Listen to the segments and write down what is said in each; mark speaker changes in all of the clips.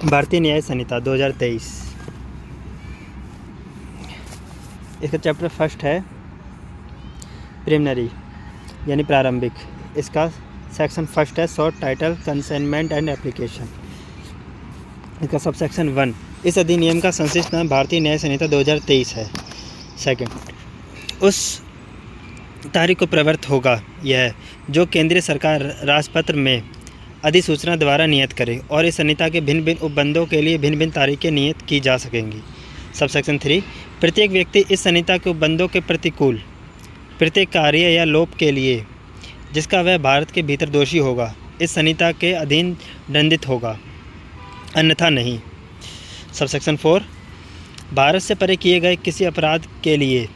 Speaker 1: भारतीय न्याय संहिता 2023। इसका चैप्टर फर्स्ट है प्रिलिमिनरी यानी प्रारंभिक। इसका सेक्शन फर्स्ट है short title consignment and application. इसका सब सेक्शन 1 इस अधिनियम का संश्लिष्ट नाम भारतीय न्याय संहिता 2023 है। सेकंड, उस तारीख को प्रवृत्त होगा यह जो केंद्रीय सरकार राजपत्र में अधिसूचना द्वारा नियत करे और इस संहिता के भिन्न भिन्न उपबंधों के लिए भिन्न भिन्न तारीखें नियत की जा सकेंगी। सबसेक्शन 3, प्रत्येक व्यक्ति इस संहिता के उपबंधों के प्रतिकूल प्रत्येक कार्य या लोप के लिए जिसका वह भारत के भीतर दोषी होगा इस संहिता के अधीन दंडित होगा, अन्यथा नहीं। सबसेक्शन 4, भारत से परे किए गए किसी अपराध के लिए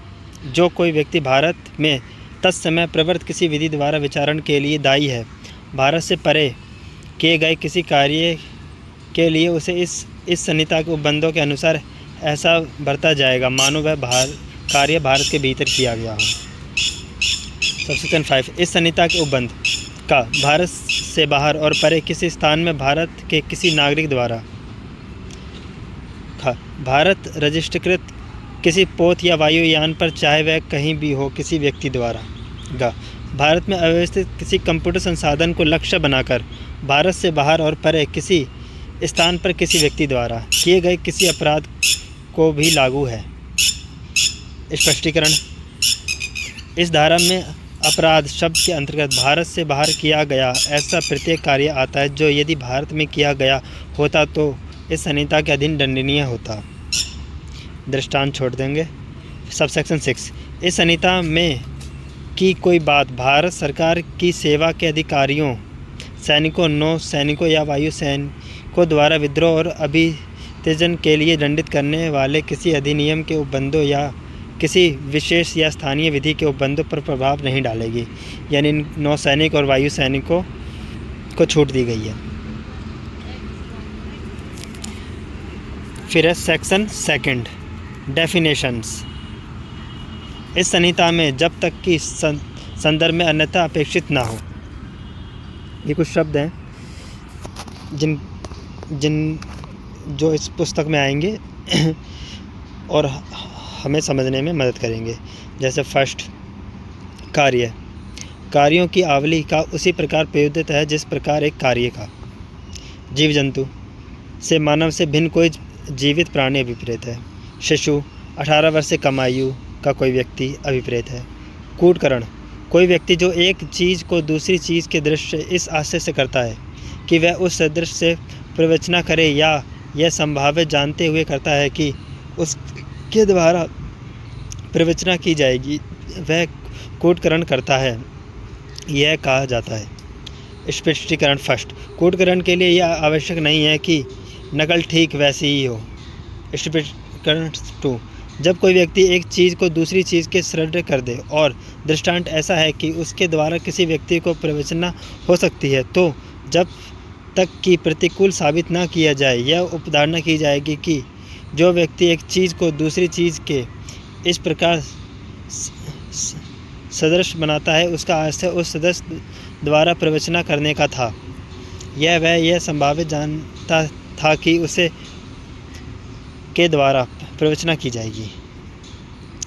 Speaker 1: जो कोई व्यक्ति भारत में तत्समय प्रवृत्त किसी विधि द्वारा विचारण के लिए दायी है, भारत से परे किए गए किसी कार्य के लिए उसे इस संहिता के उपबंधों के अनुसार ऐसा बरता जाएगा मानो वह कार्य भारत के भीतर किया गया हो। सबसेक्शन 5, इस संहिता के उपबंध का भारत से बाहर और परे किसी स्थान में भारत के किसी नागरिक द्वारा भारत रजिस्ट्रीकृत किसी पोत या वायुयान पर चाहे वह कहीं भी हो किसी व्यक्ति द्वारा भारत में अव्यवस्थित किसी कंप्यूटर संसाधन को लक्ष्य बनाकर भारत से बाहर और परे किसी स्थान पर किसी व्यक्ति द्वारा किए गए किसी अपराध को भी लागू है। स्पष्टीकरण, इस धारा में अपराध शब्द के अंतर्गत भारत से बाहर किया गया ऐसा प्रत्येक कार्य आता है जो यदि भारत में किया गया होता तो इस संहिता के अधीन दंडनीय होता। दृष्टांत छोड़ देंगे। सबसेक्शन 6, इस संहिता में की कोई बात भारत सरकार की सेवा के अधिकारियों, सैनिकों, नौ सैनिकों या वायु सैनिकों द्वारा विद्रोह और अभित्यजन के लिए दंडित करने वाले किसी अधिनियम के उपबंधों या किसी विशेष या स्थानीय विधि के उपबंधों पर प्रभाव नहीं डालेगी, यानी नौ सैनिक और वायु सैनिकों को छूट दी गई है। फिर है सेक्शन 2, डेफिनेशंस। इस संहिता में जब तक कि संदर्भ में अन्यथा अपेक्षित ना हो, ये कुछ शब्द हैं जो इस पुस्तक में आएंगे और हमें समझने में मदद करेंगे। जैसे फर्स्ट, कार्यों की आवली का उसी प्रकार प्रयोजित है जिस प्रकार एक कार्य का जीव जंतु से मानव से भिन्न कोई जीवित प्राणी अभिप्रेत है। शिशु, 18 वर्ष से कम आयु का कोई व्यक्ति अभिप्रेत है। कूटकरण, कोई व्यक्ति जो एक चीज़ को दूसरी चीज़ के दृश्य इस आशय से करता है कि वह उस सदृश से प्रवचना करे या यह संभावित जानते हुए करता है कि उसके द्वारा प्रवचना की जाएगी, वह कूटकरण करता है, यह कहा जाता है। स्पष्टीकरण फर्स्ट, कूटकरण के लिए यह आवश्यक नहीं है कि नकल ठीक वैसी ही हो। स्पष्टीकरण 2, जब कोई व्यक्ति एक चीज़ को दूसरी चीज़ के श्रद्ध कर दे और दृष्टांत ऐसा है कि उसके द्वारा किसी व्यक्ति को प्रवचना हो सकती है, तो जब तक कि प्रतिकूल साबित ना किया जाए यह उपधारणा की जाएगी कि जो व्यक्ति एक चीज़ को दूसरी चीज़ के इस प्रकार सदृश बनाता है उसका आशय उस सदस्य द्वारा प्रवचना करने का था, यह संभावित जानता था कि उसे के द्वारा प्रवचना की जाएगी।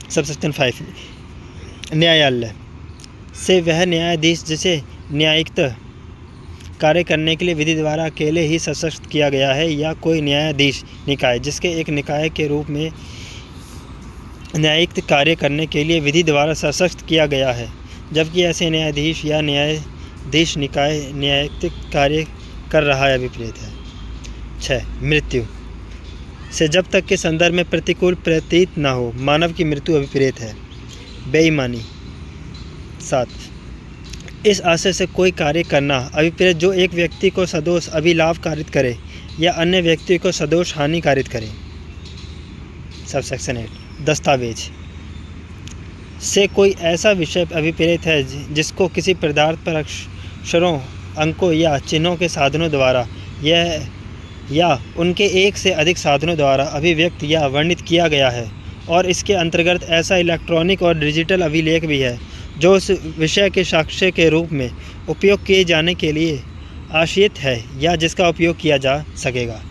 Speaker 1: सबसेक्शन 5, न्यायालय से वह न्यायाधीश जिसे न्यायिक कार्य करने के लिए विधि द्वारा अकेले ही सशक्त किया गया है या कोई न्यायाधीश निकाय जिसके एक निकाय के रूप में न्यायिक कार्य करने के लिए विधि द्वारा सशक्त किया गया है, जबकि ऐसे न्यायाधीश या न्यायाधीश निकाय न्यायिक कार्य कर रहा है अभिप्रेत है। 6, मृत्यु से जब तक के संदर्भ में प्रतिकूल प्रतीत न हो मानव की मृत्यु अभिप्रेत है। बेईमानी। 7, इस आशय से कोई कार्य करना अभिप्रेत जो एक व्यक्ति को सदोष अभिलाभ कारित करे या अन्य व्यक्ति को सदोष हानि कारित करे। सबसेक्शन 8, दस्तावेज से कोई ऐसा विषय अभिप्रेत है जिसको किसी पदार्थ पर अक्षरों, अंकों या चिन्हों के साधनों द्वारा या उनके एक से अधिक साधनों द्वारा अभिव्यक्त या वर्णित किया गया है, और इसके अंतर्गत ऐसा इलेक्ट्रॉनिक और डिजिटल अभिलेख भी है जो उस विषय के साक्ष्य के रूप में उपयोग किए जाने के लिए आश्रित है या जिसका उपयोग किया जा सकेगा।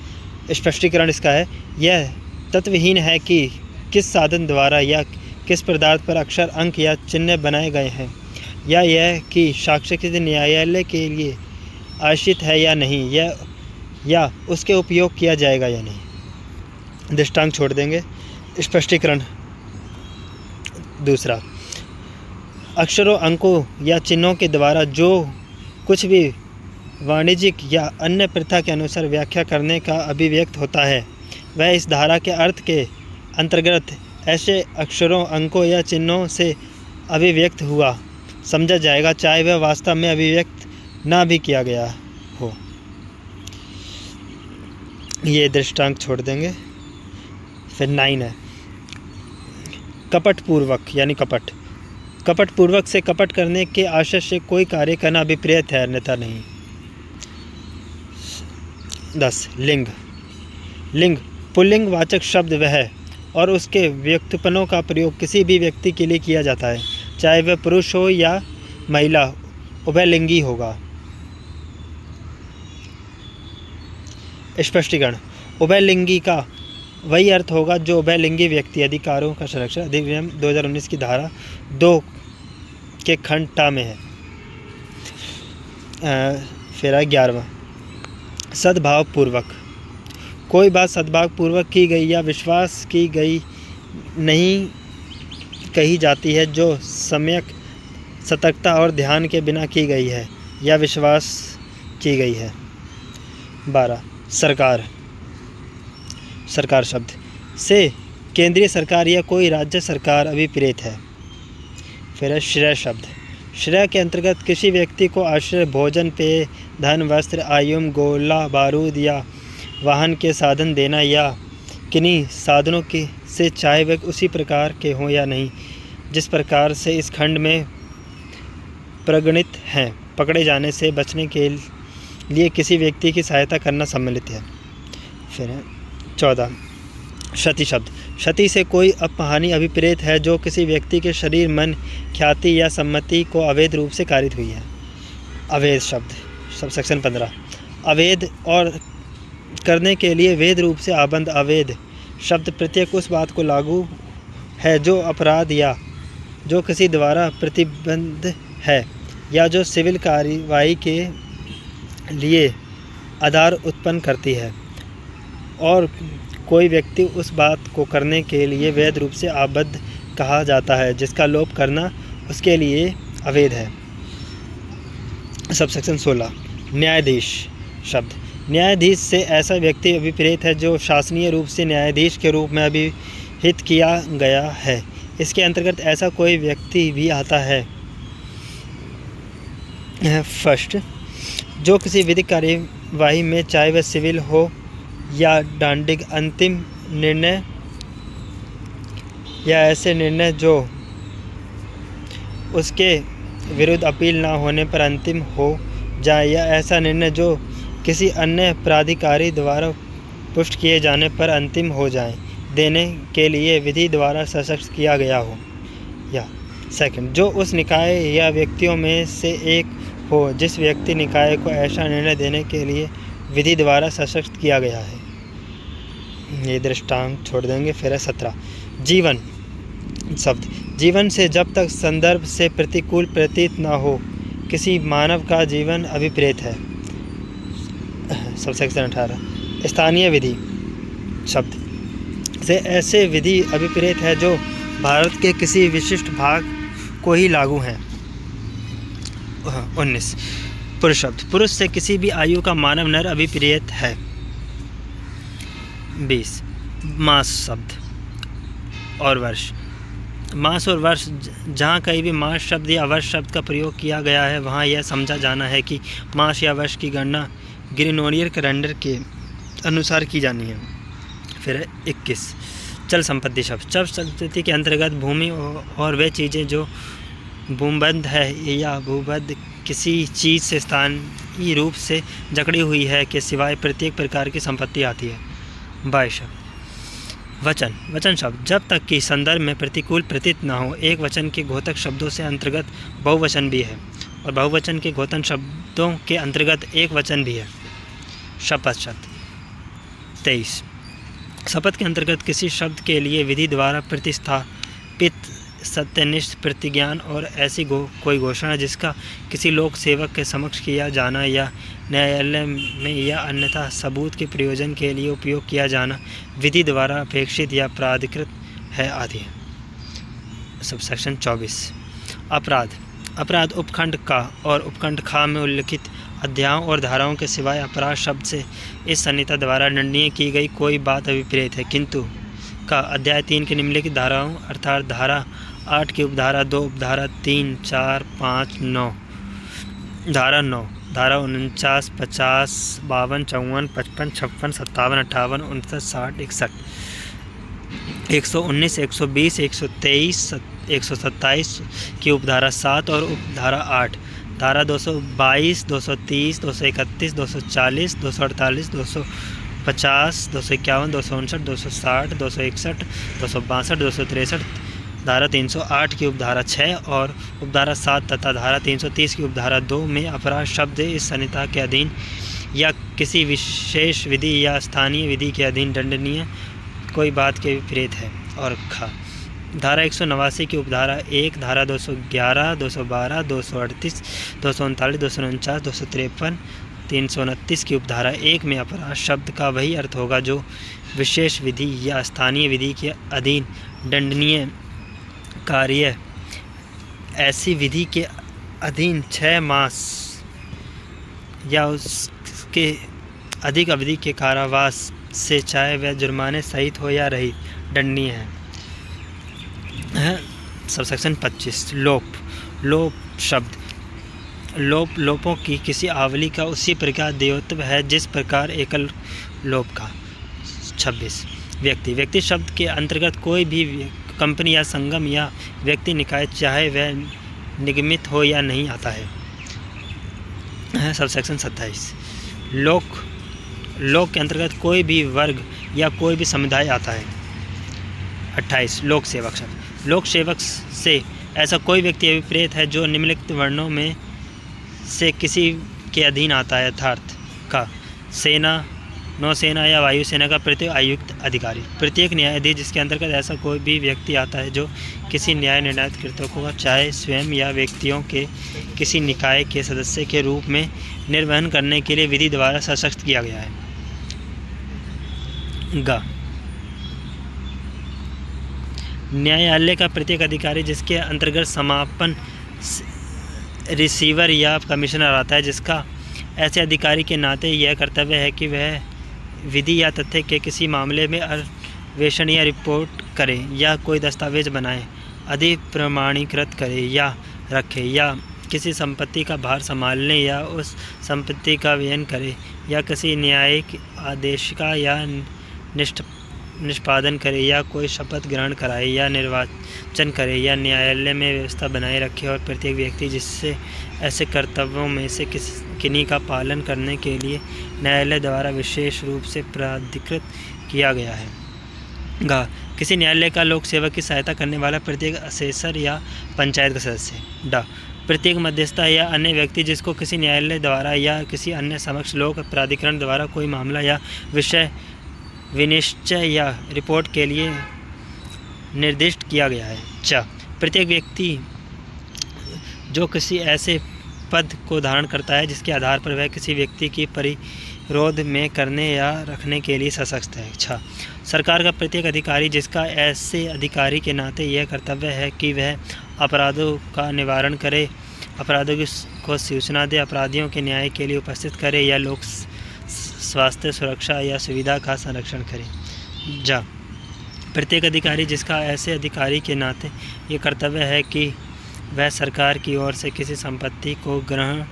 Speaker 1: स्पष्टीकरण इसका है, यह तत्वहीन है कि किस साधन द्वारा या किस पदार्थ पर अक्षर, अंक या चिन्ह बनाए गए हैं, या यह कि साक्ष्य किसी न्यायालय के लिए आश्रित है या नहीं, या उसके उपयोग किया जाएगा या नहीं। दृष्टांत छोड़ देंगे। स्पष्टीकरण दूसरा, अक्षरों, अंकों या चिन्हों के द्वारा जो कुछ भी वाणिज्यिक या अन्य प्रथा के अनुसार व्याख्या करने का अभिव्यक्त होता है, वह इस धारा के अर्थ के अंतर्गत ऐसे अक्षरों, अंकों या चिन्हों से अभिव्यक्त हुआ समझा जाएगा, चाहे वह वास्तव में अभिव्यक्त ना भी किया गया हो। ये दृष्टांत छोड़ देंगे। फिर 9 है कपटपूर्वक, यानी कपट। कपटपूर्वक से कपट करने के आशय से कोई कार्य करना अभिप्रेत है, अन्यथा नहीं। 10 लिंग। लिंग पुल्लिंग वाचक शब्द वह और उसके व्युत्पन्नों का प्रयोग किसी भी व्यक्ति के लिए किया जाता है, चाहे वह पुरुष हो या महिला, उभयलिंगी होगा। स्पष्टीकरण, उभयलिंगी का वही अर्थ होगा जो उभयलिंगी व्यक्ति अधिकारों का संरक्षण अधिनियम 2019 की धारा 2 के खंड टा में है। फिर 11वां सद्भावपूर्वक। कोई बात सद्भावपूर्वक की गई या विश्वास की गई नहीं कही जाती है जो सम्यक सतर्कता और ध्यान के बिना की गई है या विश्वास की गई है। 12 सरकार। सरकार शब्द से केंद्रीय सरकार या कोई राज्य सरकार अभिप्रेत है। फिर श्रेय शब्द। श्रेय के अंतर्गत किसी व्यक्ति को आश्रय, भोजन, पेय, धन, वस्त्र, आयुम, गोला बारूद या वाहन के साधन देना या किन्हीं साधनों के से चाहे वे उसी प्रकार के हों या नहीं जिस प्रकार से इस खंड में प्रगणित हैं, पकड़े जाने से बचने के लिए किसी व्यक्ति की सहायता करना सम्मिलित है। फिर 14 क्षति शब्द। क्षति से कोई अपहानि अभिप्रेत है जो किसी व्यक्ति के शरीर, मन, ख्याति या सम्मति को अवैध रूप से कारित हुई है। अवैध शब्द सब सेक्शन 15 अवैध और करने के लिए वैध रूप से आबंध। अवैध शब्द प्रत्येक उस बात को लागू है जो अपराध या जो किसी द्वारा प्रतिबंध है या जो सिविल कार्यवाही के लिए आधार उत्पन्न करती है, और कोई व्यक्ति उस बात को करने के लिए वैध रूप से आबद्ध कहा जाता है जिसका लोप करना उसके लिए अवैध है। सबसेक्शन 16 न्यायाधीश शब्द। न्यायाधीश से ऐसा व्यक्ति अभिप्रेत है जो शासनीय रूप से न्यायाधीश के रूप में अभिहित किया गया है। इसके अंतर्गत ऐसा कोई व्यक्ति भी आता है फर्स्ट जो किसी विधिक कार्यवाही में, चाहे वह सिविल हो या डांडिक, अंतिम निर्णय या ऐसे निर्णय जो उसके विरुद्ध अपील ना होने पर अंतिम हो जाए, या ऐसा निर्णय जो किसी अन्य प्राधिकारी द्वारा पुष्ट किए जाने पर अंतिम हो जाए, देने के लिए विधि द्वारा सशक्त किया गया हो। या सेकंड जो उस निकाय या व्यक्तियों में से एक हो जिस व्यक्ति निकाय को ऐसा निर्णय देने के लिए विधि द्वारा सशक्त किया गया है। ये दृष्टांत छोड़ देंगे। फिर 17 जीवन शब्द। जीवन से जब तक संदर्भ से प्रतिकूल प्रतीत न हो किसी मानव का जीवन अभिप्रेत है। सबसेक्शन 18 स्थानीय विधि शब्द से ऐसे विधि अभिप्रेत है जो भारत के किसी विशिष्ट भाग को ही लागू हैं। 19 पुरुष शब्द। पुरुष से किसी भी आयु का मानव नर अभिप्रेत है। 20 मास शब्द और वर्ष। मास और वर्ष। जहाँ कहीं भी मास शब्द या वर्ष शब्द का प्रयोग किया गया है वहाँ यह समझा जाना है कि मास या वर्ष की गणना ग्रेगोरियन कैलेंडर के अनुसार की जानी है। फिर 21 चल संपत्ति शब्द। चल संपत्ति के अंतर्गत भूमि और वे चीज़ें जो भूमबद्ध है या भूबद्ध किसी चीज़ से स्थानीय रूप से जकड़ी हुई है के सिवाय प्रत्येक प्रकार की संपत्ति आती है। 22 वचन। वचन शब्द जब तक कि संदर्भ में प्रतिकूल प्रतीत न हो। एक वचन के घोतक शब्दों से अंतर्गत बहुवचन भी है और बहुवचन के घोतक शब्दों के अंतर्गत एक वचन भी है। शपथ शब्द। 23 शपथ के अंतर्गत किसी शब्द के लिए विधि द्वारा प्रतिस्थापित सत्यनिष्ठ प्रतिज्ञान और ऐसी कोई घोषणा जिसका किसी लोक सेवक के समक्ष किया जाना या न्यायालय में या अन्यथा सबूत के प्रयोजन के लिए उपयोग किया जाना विधि द्वारा अपेक्षित या प्राधिकृत है आदि। सबसेक्शन 24 अपराध उपखंड का और उपखंड खा में उल्लिखित अध्यायों और धाराओं के सिवाय अपराध शब्द से इस संहिता द्वारा दंडनीय की गई कोई बात अभिप्रेत है, किंतु का अध्याय 3 की निम्नलिखित धाराओं अर्थात धारा 8 की उपधारा 2 उपधारा 3, 4, 5, 9 धारा 9 धारा 49, 50, 52, 54, 55, 56, 57, 58, 59, 60, 61, 119, 120, 123, 127 की उपधारा 7 और उपधारा 8 धारा 222, 230, 231, 240, 248, 250, 251, 259, 260, 261, 262, 263 धारा 308 की उपधारा 6 और उपधारा 7 तथा धारा 330 की उपधारा 2 में अपराध शब्द इस संहिता के अधीन या किसी विशेष विधि या स्थानीय विधि के अधीन दंडनीय कोई बात के विपरीत है। और खा धारा 189 की उपधारा 1 धारा 211, 212, 238, 239, 249, 253, 329 की उपधारा 1 में अपराध शब्द का वही अर्थ होगा जो विशेष विधि या स्थानीय विधि के अधीन दंडनीय कार्य ऐसी विधि के अधीन 6 मास या उसके अधिक अवधि के कारावास से चाहे वह जुर्माने सहित हो या रही दंडनीय है। सबसेक्शन 25 लोप शब्द लोपों की किसी आवली का उसी प्रकार देवत्व है जिस प्रकार एकल लोप का। 26 व्यक्ति शब्द के अंतर्गत कोई भी कंपनी या संगम या व्यक्ति निकाय चाहे वह निगमित हो या नहीं आता है। सबसेक्शन 27 लोक के अंतर्गत कोई भी वर्ग या कोई भी समुदाय आता है। 28 लोक सेवक शब्द लोक सेवक से ऐसा कोई व्यक्ति अभिप्रेत है जो निम्नलिखित वर्णों में से किसी के अधीन आता है, अर्थात का सेना, नौसेना या वायुसेना का प्रत्येक आयुक्त अधिकारी। प्रत्येक न्यायाधीश जिसके अंतर्गत ऐसा कोई भी व्यक्ति आता है जो किसी न्याय निर्णायक कर्तव्यों का चाहे स्वयं या व्यक्तियों के किसी निकाय के सदस्य के रूप में निर्वहन करने के लिए विधि द्वारा सशक्त किया गया है। न्यायालय का प्रत्येक अधिकारी जिसके अंतर्गत समापन रिसीवर या कमिश्नर आता है, जिसका ऐसे अधिकारी के नाते यह कर्तव्य है कि वह विधि या तथ्य के किसी मामले में अन्वेषण या रिपोर्ट करे या कोई दस्तावेज बनाए, अधिप्रमाणीकृत करे या रखे या किसी संपत्ति का भार संभालने या उस संपत्ति का व्ययन करे या किसी न्यायिक आदेश का या निष्पादन करे या कोई शपथ ग्रहण कराए या निर्वाचन करे या न्यायालय में व्यवस्था बनाए रखे। और प्रत्येक व्यक्ति जिससे ऐसे कर्तव्यों में से किन्हीं का पालन करने के लिए न्यायालय द्वारा विशेष रूप से प्राधिकृत किया गया है। किसी न्यायालय का लोक सेवक की सहायता करने वाला प्रत्येक असेसर या पंचायत का सदस्य। प्रत्येक मध्यस्थ या अन्य व्यक्ति जिसको किसी न्यायालय द्वारा या किसी अन्य समक्ष लोक प्राधिकरण द्वारा कोई मामला या विषय विनिश्चय या रिपोर्ट के लिए निर्दिष्ट किया गया है। प्रत्येक व्यक्ति जो किसी ऐसे पद को धारण करता है जिसके आधार पर वह किसी व्यक्ति की परिरोध में करने या रखने के लिए सशक्त है। सरकार का प्रत्येक अधिकारी जिसका ऐसे अधिकारी के नाते यह कर्तव्य है कि वह अपराधों का निवारण करे, अपराधों को सूचना दे, अपराधियों के न्याय के लिए उपस्थित करे या लोक स्वास्थ्य सुरक्षा या सुविधा का संरक्षण करे। प्रत्येक अधिकारी जिसका ऐसे अधिकारी के नाते ये कर्तव्य है कि वह सरकार की ओर से किसी संपत्ति को ग्रहण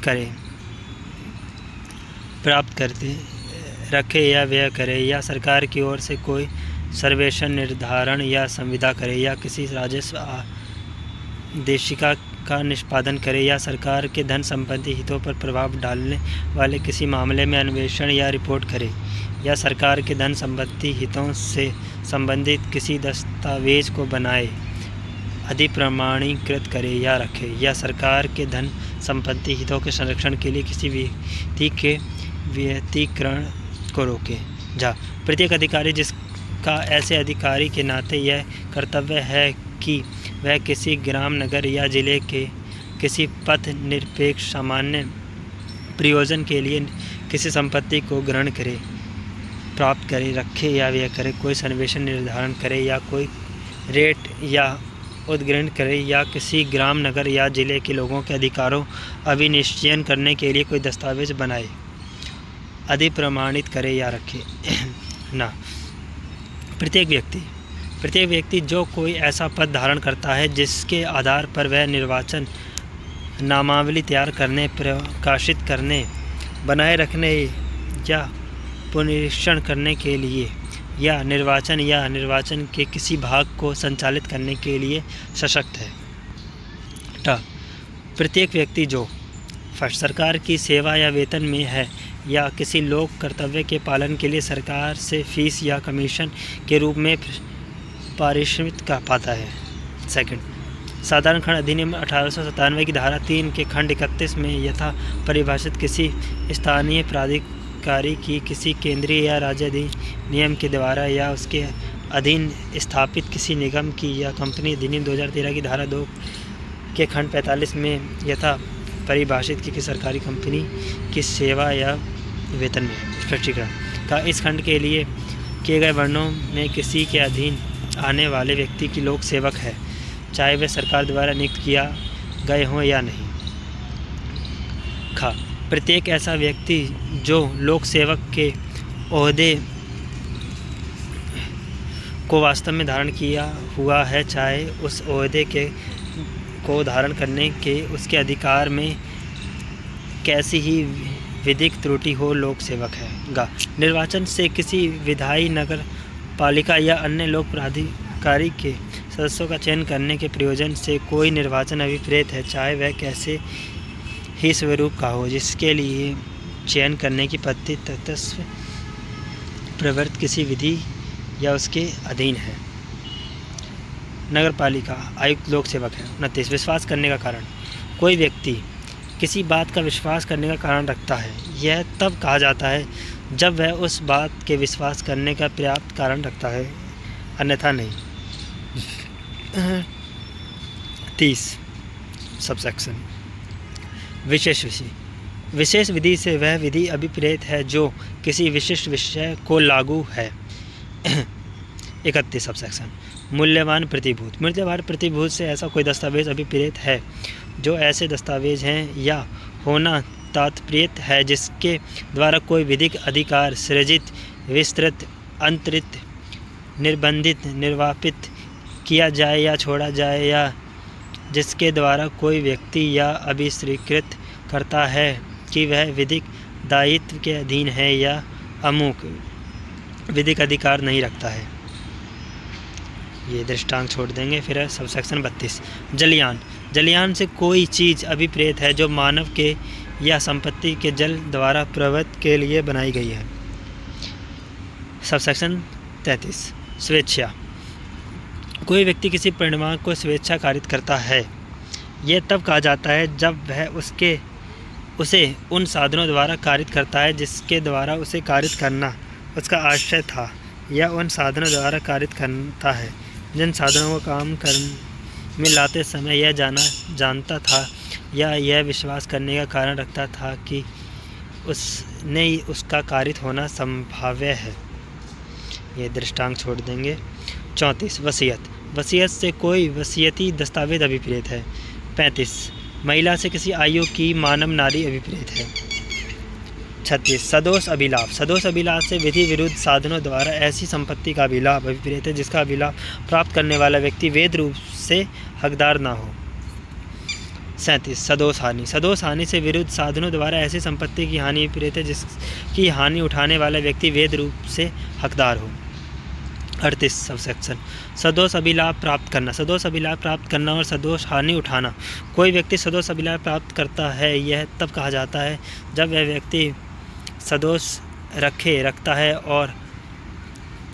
Speaker 1: करे, प्राप्त करते रखे या व्यय करे या सरकार की ओर से कोई सर्वेक्षण निर्धारण या संविदा करे या किसी राजस्व आदेशिका का निष्पादन करे या सरकार के धन संपत्ति हितों पर प्रभाव डालने वाले किसी मामले में अन्वेषण या रिपोर्ट करे या सरकार के धन संपत्ति हितों से संबंधित किसी दस्तावेज को बनाए, अधिप्रमाणीकृत करे या रखे या सरकार के धन संपत्ति हितों के संरक्षण के लिए किसी व्यक्ति के व्यतिकरण को रोके। जा प्रत्येक अधिकारी जिसका ऐसे अधिकारी के नाते यह कर्तव्य है कि वह किसी ग्राम, नगर या जिले के किसी पथ निरपेक्ष सामान्य प्रयोजन के लिए किसी संपत्ति को ग्रहण करे, प्राप्त करे, रखे या व्यय करे, कोई सर्वेक्षण निर्धारण करे या कोई रेट या उद्ग्रहण करे या किसी ग्राम, नगर या जिले के लोगों के अधिकारों अभिनिश्चयन करने के लिए कोई दस्तावेज बनाए, अधिप्रमाणित करे या रखे ना। प्रत्येक व्यक्ति जो कोई ऐसा पद धारण करता है जिसके आधार पर वह निर्वाचन नामावली तैयार करने, प्रकाशित करने, बनाए रखने या पुनरीक्षण करने के लिए या निर्वाचन के किसी भाग को संचालित करने के लिए सशक्त है। प्रत्येक व्यक्ति जो फर्स्ट सरकार की सेवा या वेतन में है या किसी लोक कर्तव्य के पालन के लिए सरकार से फीस या कमीशन के रूप में पारिश्रमिक का पाता है। सेकंड, साधारण खंड अधिनियम 1897 की धारा 3 के खंड 31 में यथा परिभाषित किसी स्थानीय प्राधिकारी की किसी केंद्रीय या राज्य अधिनियम के द्वारा या उसके अधीन स्थापित किसी निगम की या कंपनी अधिनियम 2013 की धारा 2 के खंड 45 में यथा परिभाषित की सरकारी कंपनी की सेवा या वेतन में स्पष्टीकरण का इस खंड के लिए किए गए वर्णों में किसी के अधीन आने वाले व्यक्ति की लोक सेवक है, चाहे वे सरकार द्वारा नियुक्त किया गए हों या नहीं। प्रत्येक ऐसा व्यक्ति जो लोक सेवक के ओहदे को वास्तव में धारण किया हुआ है, चाहे उस ओहदे को धारण करने के उसके अधिकार में कैसी ही विधिक त्रुटि हो, लोक सेवक है। निर्वाचन से किसी विधायी, नगर पालिका या अन्य लोक प्राधिकारी के सदस्यों का चयन करने के प्रयोजन से कोई निर्वाचन अभिप्रेत है, चाहे वह कैसे ही स्वरूप का हो, जिसके लिए चयन करने की पद्धति तटस्थ प्रवृत्त किसी विधि या उसके अधीन है। नगर पालिका आयुक्त लोक सेवक है। 29, विश्वास करने का कारण। कोई व्यक्ति किसी बात का विश्वास करने का कारण रखता है, यह तब कहा जाता है जब वह उस बात के विश्वास करने का पर्याप्त कारण रखता है, अन्यथा नहीं। 30 सबसेक्शन विशेष विधि से वह विधि अभिप्रेत है जो किसी विशिष्ट विषय को लागू है। 31 सबसेक्शन मूल्यवान प्रतिभूत से ऐसा कोई दस्तावेज अभिप्रेत है जो ऐसे दस्तावेज हैं या होना तात्पर्य है जिसके द्वारा कोई विधिक अधिकार सृजित, विस्तृत, अंतरित, निर्बंधित, निर्वापित किया जाए या छोड़ा जाए, या जिसके द्वारा कोई व्यक्ति या अभिस्वीकृत करता है कि वह विधिक दायित्व के अधीन है या अमुक विधिक अधिकार नहीं रखता है। ये दृष्टांत छोड़ देंगे। फिर सबसेक्शन 32 जलयान से कोई चीज़ अभिप्रेत है जो मानव के या संपत्ति के जल द्वारा प्रवृत्त के लिए बनाई गई है। सबसेक्शन 33 स्वेच्छा। कोई व्यक्ति किसी परिणाम को स्वेच्छा कारित करता है, यह तब कहा जाता है जब वह उसे उन साधनों द्वारा कारित करता है जिसके द्वारा उसे कारित करना उसका आशय था, या उन साधनों द्वारा कारित करता है जिन साधनों को काम में लाते समय यह जानता था या यह विश्वास करने का कारण रखता था कि उसका कारित होना संभाव्य है। ये दृष्टांत छोड़ देंगे। 34 वसीयत से कोई वसीयती दस्तावेज अभिप्रेत है। 35 महिला से किसी आयु की मानव नारी अभिप्रेत है। 36 सदोष अभिलाष से विधि विरुद्ध साधनों द्वारा ऐसी संपत्ति का अभिलाभ अभिप्रेत है जिसका अभिलाभ प्राप्त करने वाला व्यक्ति वैध रूप से हकदार ना हो। 37 सदोष हानि से विरुद्ध साधनों द्वारा ऐसी संपत्ति की हानि अभिप्रेत है जिसकी हानि उठाने वाला व्यक्ति वैध रूप से हकदार हो। 38 सबसेक्शन सदोष अभिलाभ प्राप्त करना और सदोष हानि उठाना। कोई व्यक्ति सदोष अभिलाभ प्राप्त करता है, यह तब कहा जाता है जब वह व्यक्ति सदोष रखता है और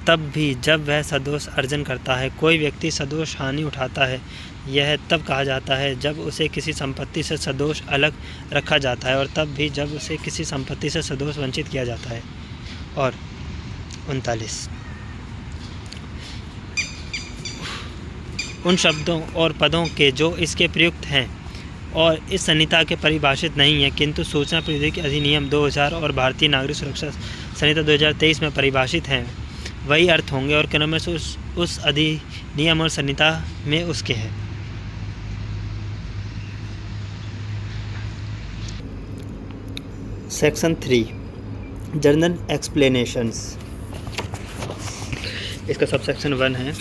Speaker 1: तब भी जब वह सदोष अर्जन करता है। कोई व्यक्ति सदोष हानि उठाता है, यह तब कहा जाता है जब उसे किसी संपत्ति से सदोष अलग रखा जाता है और तब भी जब उसे किसी संपत्ति से सदोष वंचित किया जाता है। और 39 उन शब्दों और पदों के जो इसके प्रयुक्त हैं और इस संहिता के परिभाषित नहीं है किंतु सूचना प्रौद्योगिकी अधिनियम 2000 और भारतीय नागरिक सुरक्षा संहिता 2023 में परिभाषित हैं वही अर्थ होंगे और क्रम से उस अधिनियम और संहिता में उसके हैं। Section 3 general explanations. इसका सबसेक्शन 1 है।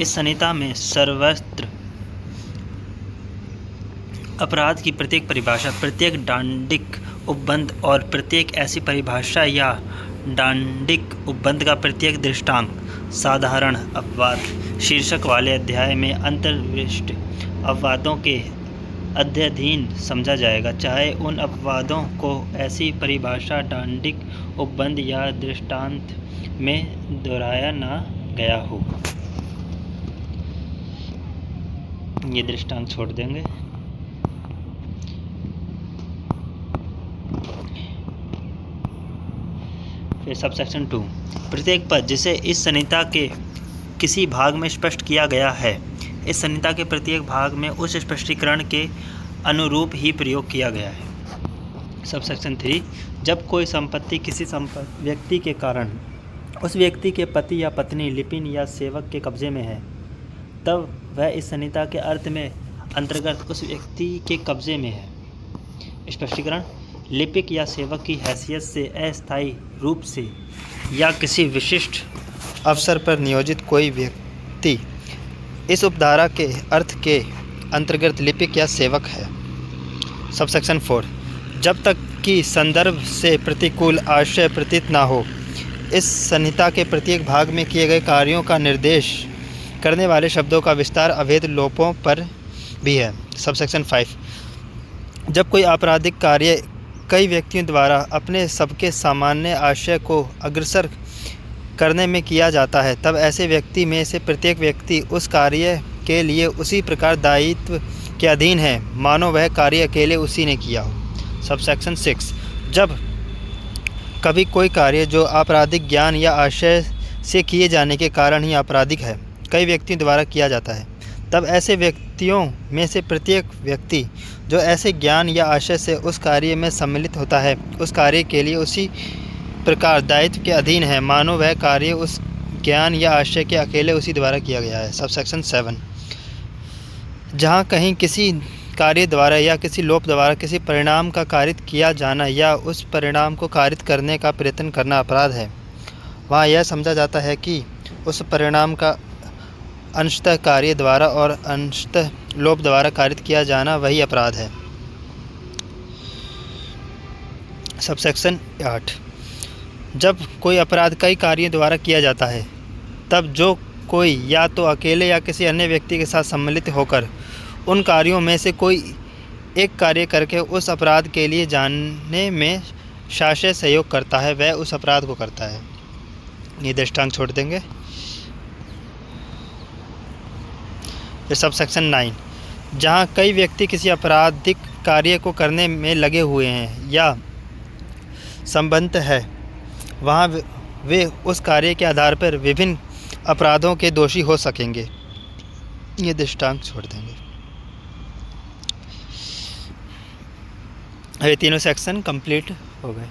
Speaker 1: इस संहिता में सर्वत्र अपराध की प्रत्येक परिभाषा, प्रत्येक डांडिक उपबंध और प्रत्येक ऐसी परिभाषा या डांडिक उपबंध का प्रत्येक दृष्टांत साधारण अपवाद शीर्षक वाले अध्याय में अंतर्विष्ट अपवादों के अध्ययन समझा जाएगा, चाहे उन अपवादों को ऐसी परिभाषा, डांडिक उपबंध या दृष्टांत में दोहराया ना गया हो। ये दृष्टांत छोड़ देंगे। फिर सबसेक्शन 2 प्रत्येक पद जिसे इस संहिता के किसी भाग में स्पष्ट किया गया है, इस संहिता के प्रत्येक भाग में उस स्पष्टीकरण के अनुरूप ही प्रयोग किया गया है। सबसेक्शन 3 जब कोई संपत्ति किसी व्यक्ति के कारण उस व्यक्ति के पति या पत्नी, लिपिन या सेवक के कब्जे में है, तब वह इस संहिता के अर्थ में अंतर्गत उस व्यक्ति के कब्जे में है। स्पष्टीकरण लिपिक या सेवक की हैसियत से अस्थायी रूप से या किसी विशिष्ट अवसर पर नियोजित कोई व्यक्ति इस उपधारा के अर्थ के अंतर्गत लिपिक या सेवक है। सबसेक्शन 4 जब तक कि संदर्भ से प्रतिकूल आशय प्रतीत ना हो, इस संहिता के प्रत्येक भाग में किए गए कार्यों का निर्देश करने वाले शब्दों का विस्तार अवैध लोपों पर भी है। सबसेक्शन 5 जब कोई आपराधिक कार्य कई व्यक्तियों द्वारा अपने सबके सामान्य आशय को अग्रसर करने में किया जाता है, तब ऐसे व्यक्ति में से प्रत्येक व्यक्ति उस कार्य के लिए उसी प्रकार दायित्व के अधीन है मानो वह कार्य अकेले उसी ने किया हो। सबसेक्शन 6 जब कभी कोई कार्य जो आपराधिक ज्ञान या आशय से किए जाने के कारण ही आपराधिक है कई व्यक्तियों द्वारा किया जाता है, तब ऐसे व्यक्तियों में से प्रत्येक व्यक्ति जो ऐसे ज्ञान या आशय से उस कार्य में सम्मिलित होता है, उस कार्य के लिए उसी प्रकार दायित्व के अधीन है मानो वह कार्य उस ज्ञान या आशय के अकेले उसी द्वारा किया गया है। सबसेक्शन 7 जहाँ कहीं किसी कार्य द्वारा या किसी लोप द्वारा किसी परिणाम का कारित किया जाना या उस परिणाम को कारित करने का प्रयत्न करना अपराध है, वहाँ यह समझा जाता है कि उस परिणाम का अंशतः कार्य द्वारा और अंशतः लोप द्वारा कारित किया जाना वही अपराध है। सबसेक्शन 8 जब कोई अपराध कई कार्यों द्वारा किया जाता है, तब जो कोई या तो अकेले या किसी अन्य व्यक्ति के साथ सम्मिलित होकर उन कार्यों में से कोई एक कार्य करके उस अपराध के लिए जानने में शासय सहयोग करता है, वह उस अपराध को करता है। ये दृष्टांत छोड़ देंगे। फिर सबसेक्शन 9 जहाँ कई व्यक्ति किसी आपराधिक कार्य को करने में लगे हुए हैं या संबंध है, वहाँ वे उस कार्य के आधार पर विभिन्न अपराधों के दोषी हो सकेंगे। ये दृष्टांत छोड़ देंगे। ये तीनों सेक्शन कंप्लीट हो गए।